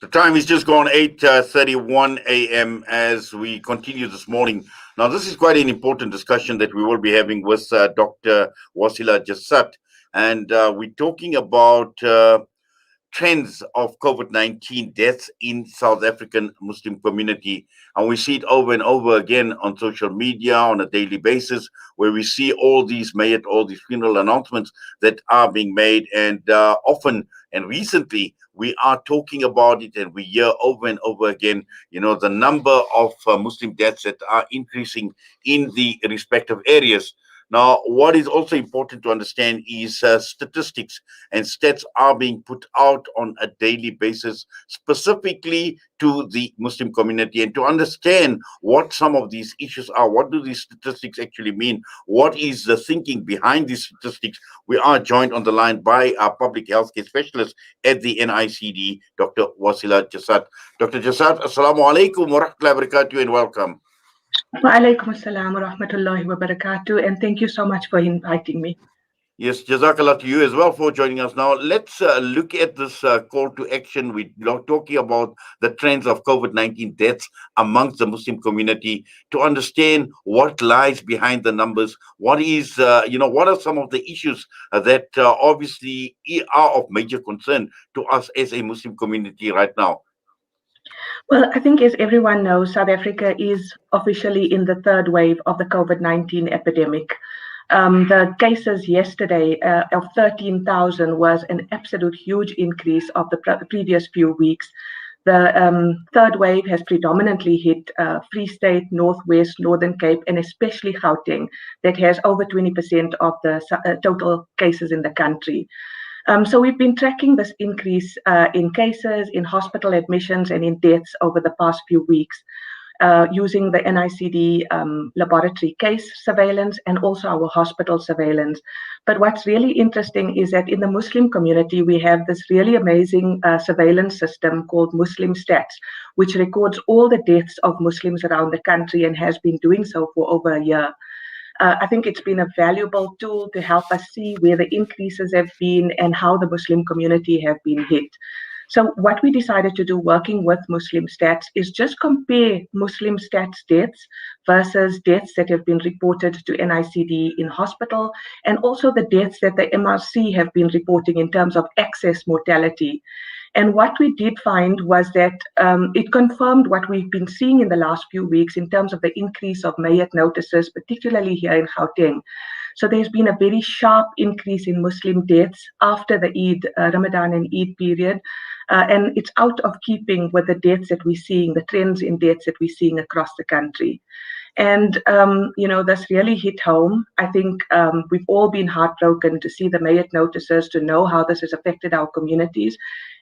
The time is just gone 8:31 a.m. as we continue this morning. Now, this is quite an important discussion that we will be having with Dr. Waasila Jassat, and we're talking about trends of COVID-19 deaths in South African Muslim community. And we see it over and over again on social media on a daily basis, where we see all these funeral announcements that are being made. And often and recently, we are talking about it and we hear over and over again, the number of Muslim deaths that are increasing in the respective areas. Now, what is also important to understand is statistics and stats are being put out on a daily basis, specifically to the Muslim community, and to understand what some of these issues are. What do these statistics actually mean? What is the thinking behind these statistics? We are joined on the line by our public healthcare specialist at the NICD, Dr. Waasila Jassat. Dr. Jassat, Assalamu alaikum wa rahmatullahi wa barakatuh, and welcome. Wa alaikum assalam wa rahmatullahi wa barakatuh, and thank you so much for inviting me. Yes, Jazakallah to you as well for joining us. Now, let's look at this call to action. We're talking about the trends of COVID-19 deaths amongst the Muslim community to understand what lies behind the numbers. What are some of the issues that obviously are of major concern to us as a Muslim community right now? Well, I think as everyone knows, South Africa is officially in the third wave of the COVID-19 epidemic. The cases yesterday of 13,000 was an absolute huge increase of the previous few weeks. The third wave has predominantly hit Free State, Northwest, Northern Cape, and especially Gauteng, that has over 20% of the total cases in the country. So we've been tracking this increase in cases, in hospital admissions, and in deaths over the past few weeks using the NICD laboratory case surveillance and also our hospital surveillance. But what's really interesting is that in the Muslim community, we have this really amazing surveillance system called Muslim Stats, which records all the deaths of Muslims around the country and has been doing so for over a year. I think it's been a valuable tool to help us see where the increases have been and how the Muslim community have been hit. So what we decided to do working with Muslim Stats is just compare Muslim Stats deaths versus deaths that have been reported to NICD in hospital, and also the deaths that the MRC have been reporting in terms of excess mortality. And what we did find was that it confirmed what we've been seeing in the last few weeks in terms of the increase of Mayat notices, particularly here in Gauteng. So there's been a very sharp increase in Muslim deaths after the Eid, Ramadan and Eid period. And it's out of keeping with the deaths that we're seeing, the trends in deaths that we're seeing across the country. And, this really hit home. I think we've all been heartbroken to see the Mayat notices, to know how this has affected our communities.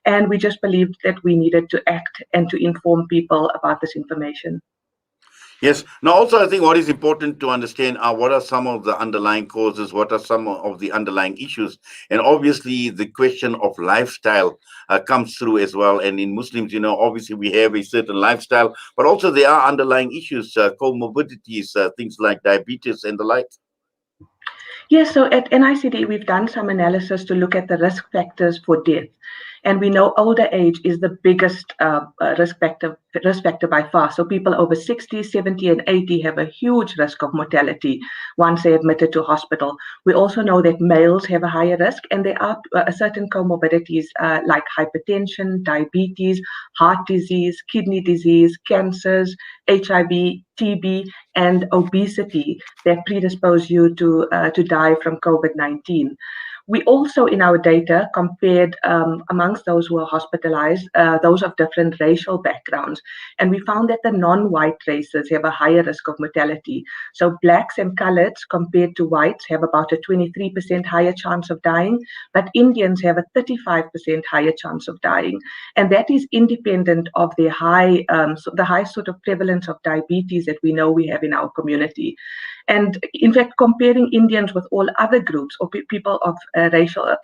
And we just believed that we needed to act and to inform people about this information. Yes. Now, also, I think what is important to understand are what are some of the underlying causes, what are some of the underlying issues. And obviously, the question of lifestyle comes through as well. And in Muslims, obviously, we have a certain lifestyle, but also there are underlying issues, comorbidities, things like diabetes and the like. Yes, so at NICD, we've done some analysis to look at the risk factors for death. And we know older age is the biggest risk factor by far. So people over 60, 70, and 80 have a huge risk of mortality once they're admitted to hospital. We also know that males have a higher risk, and there are certain comorbidities like hypertension, diabetes, heart disease, kidney disease, cancers, HIV, TB, and obesity that predispose you to die from COVID-19. We also, in our data, compared amongst those who were hospitalized, those of different racial backgrounds. And we found that the non-white races have a higher risk of mortality. So blacks and coloreds compared to whites have about a 23% higher chance of dying, but Indians have a 35% higher chance of dying. And that is independent of the high sort of prevalence of diabetes that we know we have in our community. And in fact, comparing Indians with all other groups or people of racial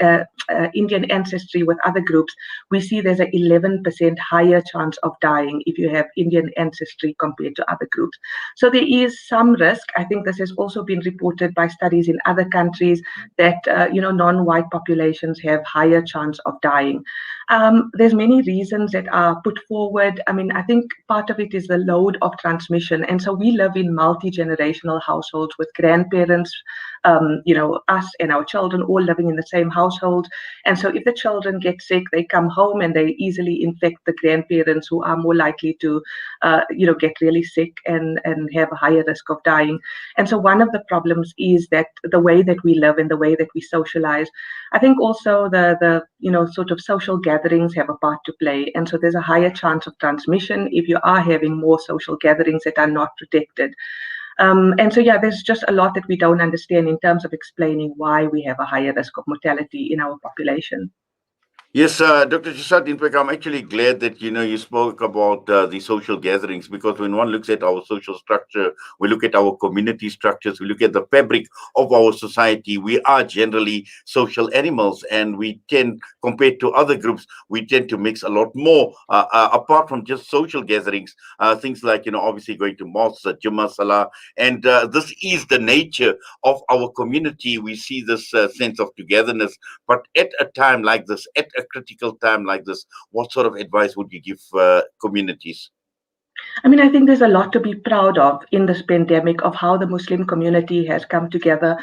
Indian ancestry with other groups, we see there's an 11% higher chance of dying if you have Indian ancestry compared to other groups. So there is some risk. I think this has also been reported by studies in other countries that non-white populations have higher chance of dying. There's many reasons that are put forward. I mean, I think part of it is the load of transmission. And so we live in multi-generational households with grandparents, us and our children all living in the same household. And so if the children get sick, they come home and they easily infect the grandparents, who are more likely to, get really sick and have a higher risk of dying. And so one of the problems is that the way that we live and the way that we socialize. I think also the sort of social gatherings have a part to play. And so there's a higher chance of transmission if you are having more social gatherings that are not protected. And so, there's just a lot that we don't understand in terms of explaining why we have a higher risk of mortality in our population. Yes, Dr. Jassat, in fact, I'm actually glad that you spoke about the social gatherings, because when one looks at our social structure, we look at our community structures, we look at the fabric of our society. We are generally social animals, and we tend, compared to other groups, we tend to mix a lot more. Apart from just social gatherings, things like obviously going to mosques, Jummah, Salah, and this is the nature of our community. We see this sense of togetherness, but at a time like this, at a critical time like this, what sort of advice would you give communities? I mean, I think there's a lot to be proud of in this pandemic, of how the Muslim community has come together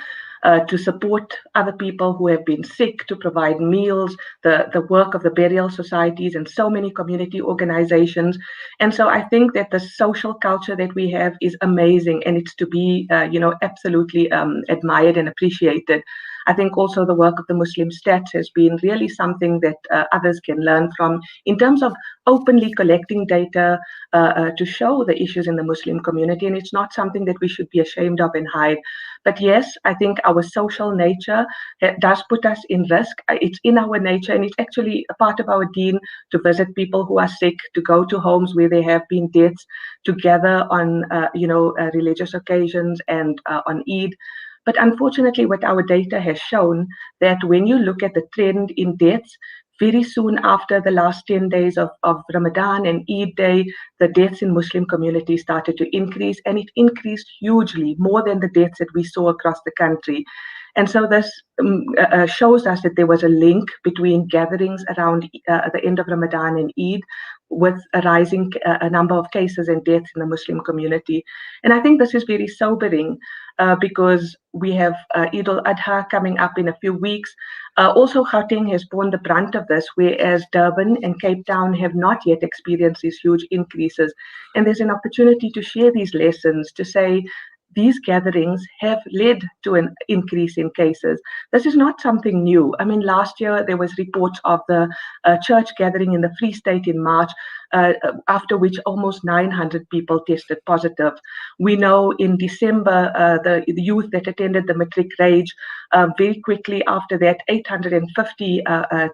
to support other people who have been sick, to provide meals, the work of the burial societies and so many community organizations. And so I think that the social culture that we have is amazing, and it's to be, absolutely admired and appreciated. I think also the work of the Muslim Stats has been really something that others can learn from, in terms of openly collecting data to show the issues in the Muslim community. And it's not something that we should be ashamed of and hide. But yes, I think our social nature does put us in risk. It's in our nature, and it's actually a part of our deen to visit people who are sick, to go to homes where there have been deaths, to gather on, religious occasions and on Eid. But unfortunately, what our data has shown, that when you look at the trend in deaths, very soon after the last 10 days of Ramadan and Eid day, the deaths in Muslim communities started to increase, and it increased hugely, more than the deaths that we saw across the country. And so this shows us that there was a link between gatherings around the end of Ramadan and Eid, with a rising number of cases and deaths in the Muslim community. And I think this is very sobering because we have Eid al-Adha coming up in a few weeks. Also, Gauteng has borne the brunt of this, whereas Durban and Cape Town have not yet experienced these huge increases. And there's an opportunity to share these lessons, to say, these gatherings have led to an increase in cases. This is not something new. I mean, last year there was reports of the church gathering in the Free State in March, after which almost 900 people tested positive. We know in December, the youth that attended the Matric Rage, very quickly after that, 850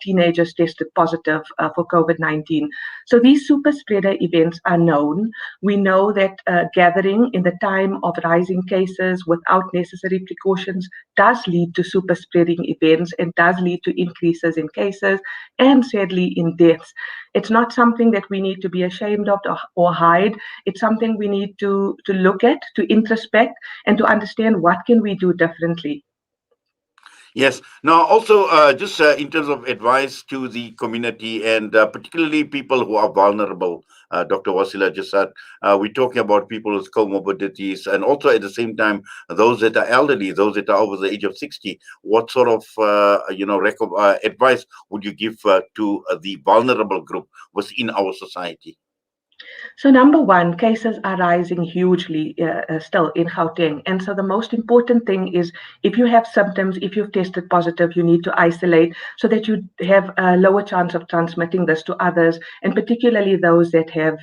teenagers tested positive for COVID-19. So these super spreader events are known. We know that gathering in the time of rising cases without necessary precautions does lead to super spreading events and does lead to increases in cases and sadly in deaths. It's not something that we need to be ashamed of or hide. It's something we need to look at, to introspect, and to understand what can we do differently. Yes. Now, also, just in terms of advice to the community, and particularly people who are vulnerable, Dr. Waasila Jassat, we're talking about people with comorbidities, and also at the same time, those that are elderly, those that are over the age of 60. What sort of, advice would you give to the vulnerable group within our society? So number one, cases are rising hugely still in Gauteng. And so the most important thing is, if you have symptoms, if you've tested positive, you need to isolate so that you have a lower chance of transmitting this to others, and particularly those that have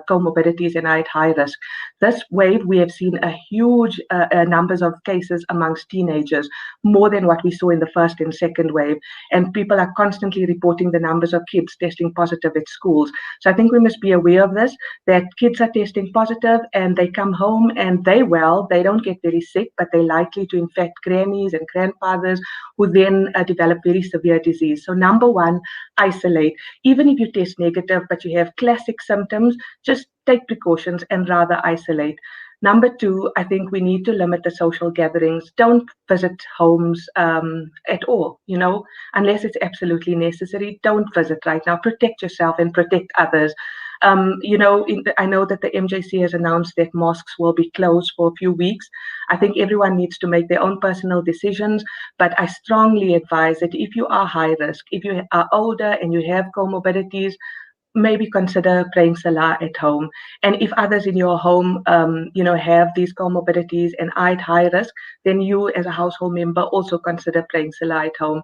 comorbidities and are at high risk. This wave, we have seen a huge numbers of cases amongst teenagers, more than what we saw in the first and second wave. And people are constantly reporting the numbers of kids testing positive at schools. So I think we must be aware of this, that kids are testing positive and they come home and they don't get very sick, but they're likely to infect grannies and grandfathers who then develop very severe disease. So number one, isolate. Even if you test negative, but you have classic symptoms, just take precautions and rather isolate. Number two, I think we need to limit the social gatherings. Don't visit homes at all, unless it's absolutely necessary. Don't visit right now. Protect yourself and protect others. I know that the MJC has announced that mosques will be closed for a few weeks. I think everyone needs to make their own personal decisions, but I strongly advise that if you are high risk, if you are older and you have comorbidities, maybe consider praying salah at home. And if others in your home, have these comorbidities and are at high risk, then you as a household member also consider praying salah at home.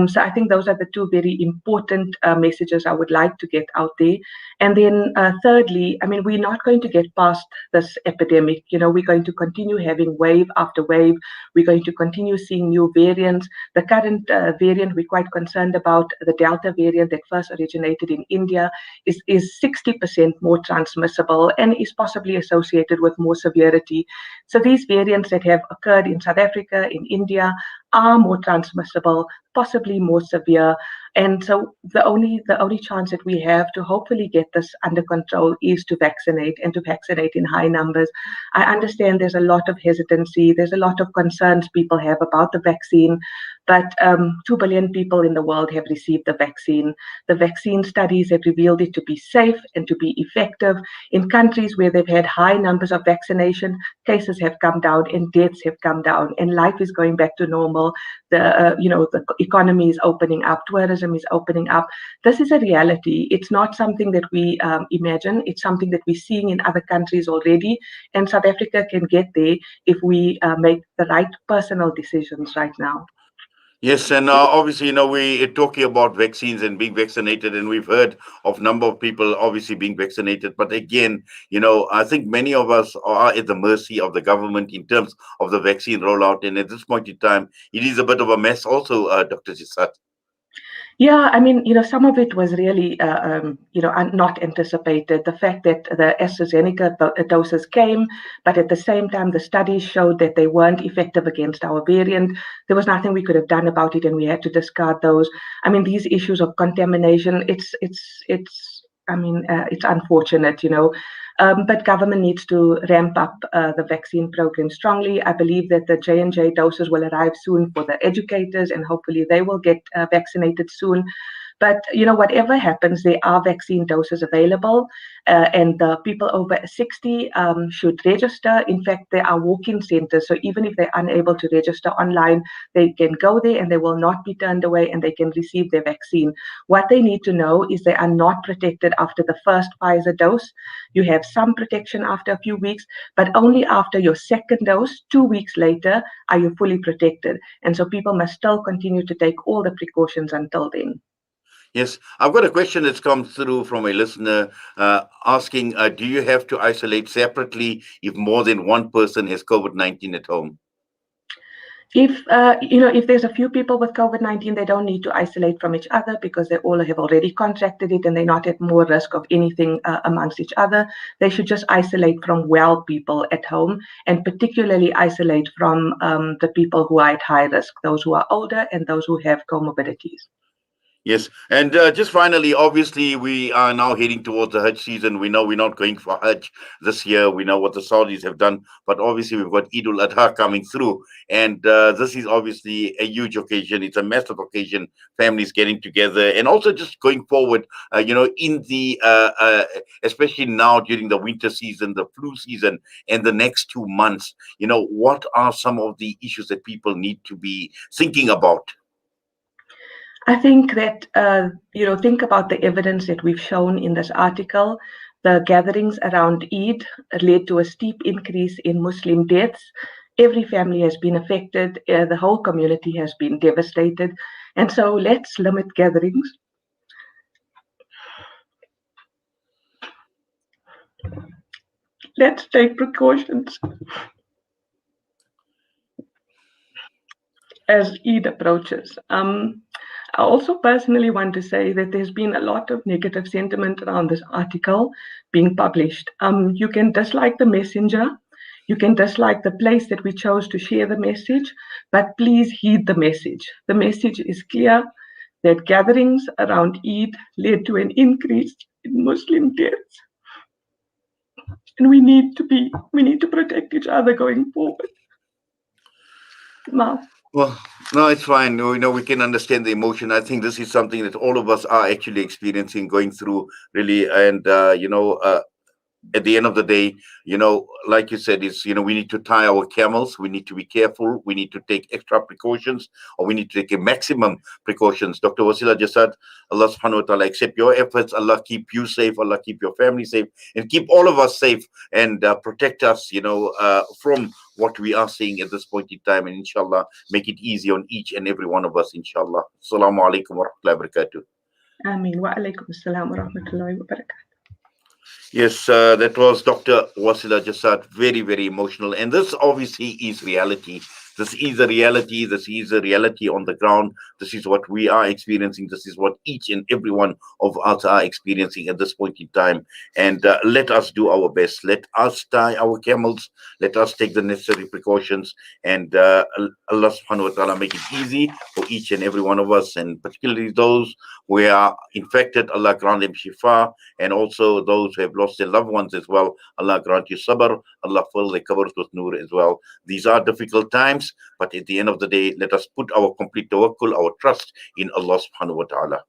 So I think those are the two very important messages I would like to get out there. And then thirdly, I mean, we're not going to get past this epidemic. We're going to continue having wave after wave. We're going to continue seeing new variants. The current variant we're quite concerned about, the Delta variant that first originated in India, is 60% more transmissible and is possibly associated with more severity. So these variants that have occurred in South Africa, in India, are more transmissible, possibly more severe. And so the only chance that we have to hopefully get this under control is to vaccinate, and to vaccinate in high numbers. I understand there's a lot of hesitancy, there's a lot of concerns people have about the vaccine, but 2 billion people in the world have received the vaccine. The vaccine studies have revealed it to be safe and to be effective. In countries where they've had high numbers of vaccination, cases have come down and deaths have come down, and life is going back to normal. The economy is opening up, tourism is opening up. This is a reality. It's not something that we imagine. It's something that we're seeing in other countries already, and South Africa can get there if we make the right personal decisions right now. Yes, and obviously, we're talking about vaccines and being vaccinated, and we've heard of number of people obviously being vaccinated. But again, I think many of us are at the mercy of the government in terms of the vaccine rollout. And at this point in time, it is a bit of a mess, also, Dr. Jisat. Yeah, I mean, some of it was really, not anticipated. The fact that the AstraZeneca doses came, but at the same time, the studies showed that they weren't effective against our variant. There was nothing we could have done about it, and we had to discard those. I mean, these issues of contamination, it's unfortunate. But government needs to ramp up the vaccine program strongly. I believe that the J&J doses will arrive soon for the educators, and hopefully they will get vaccinated soon. But whatever happens, there are vaccine doses available, and the people over 60 should register. In fact, there are walk-in centers, so even if they're unable to register online, they can go there and they will not be turned away, and they can receive their vaccine. What they need to know is they are not protected after the first Pfizer dose. You have some protection after a few weeks, but only after your second dose, 2 weeks later, are you fully protected. And so people must still continue to take all the precautions until then. Yes, I've got a question that's come through from a listener asking, do you have to isolate separately if more than one person has COVID-19 at home? If there's a few people with COVID-19, they don't need to isolate from each other because they all have already contracted it and they're not at more risk of anything amongst each other. They should just isolate from well people at home, and particularly isolate from the people who are at high risk, those who are older and those who have comorbidities. Yes, and just finally, obviously, we are now heading towards the Hajj season. We know we're not going for Hajj this year. We know what the Saudis have done, but obviously, we've got Eid al Adha coming through, and this is obviously a huge occasion. It's a massive occasion. Families getting together, and also just going forward. In the especially now during the winter season, the flu season, and the next 2 months. What are some of the issues that people need to be thinking about? I think that, think about the evidence that we've shown in this article. The gatherings around Eid led to a steep increase in Muslim deaths. Every family has been affected. The whole community has been devastated. And so let's limit gatherings. Let's take precautions as Eid approaches. I also personally want to say that there's been a lot of negative sentiment around this article being published. You can dislike the messenger, you can dislike the place that we chose to share the message, but please heed the message. The message is clear that gatherings around Eid led to an increase in Muslim deaths. And we need to protect each other going forward. Now, Well, no, it's fine. We can understand the emotion. I think this is something that all of us are actually experiencing, going through, really. And, at the end of the day, like you said, is we need to tie our camels. We need to be careful. We need to take extra precautions, or we need to take a maximum precautions. Dr. Waasila Jassat, Allah subhanahu wa ta'ala accept your efforts. Allah keep you safe. Allah keep your family safe, and keep all of us safe, and protect us, from what we are seeing at this point in time. And inshallah, make it easy on each and every one of us, inshallah. Assalamu alaikum wa rahmatullahi wa barakatuh. Ameen. Wa alaikum assalam wa rahmatullahi wa barakatuh. Yes, that was Dr. Waasila Jassat. Very, very emotional. And this obviously is reality. This is a reality. This is a reality on the ground. This is what we are experiencing. This is what each and every one of us are experiencing at this point in time. And let us do our best. Let us tie our camels. Let us take the necessary precautions. And Allah subhanahu wa ta'ala make it easy for each and every one of us. And particularly those who are infected, Allah grant them shifa. And also those who have lost their loved ones as well, Allah grant you sabr. Allah fill their cupboards with nur as well. These are difficult times, but at the end of the day, let us put our complete tawakkul, our trust in Allah subhanahu wa ta'ala.